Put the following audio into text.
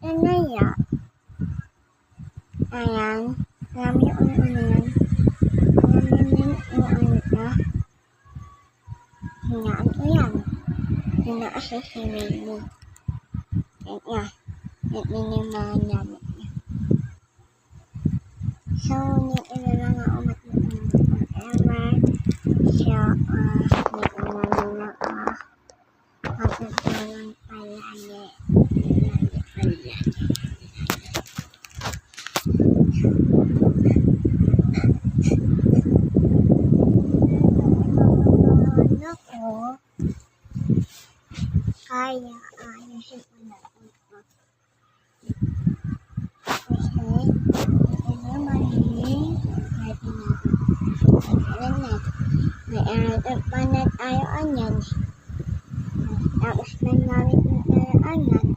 Yan na yan. Ayan. Alam niyo ano yan. Alam niyo yung ano ito. Hingaan ko yan. Yung naasa sa menu. Yan yan. Yan yung mga gamit niya. So, yung lang nga umat mo whatever. So, may na matutulong palagi. Ano ko, kaya ayusin ko na ito. Kasi, ito naman yung pwede na. May aral pa na tayo anyan. Tapos may gamit na tayo anyan.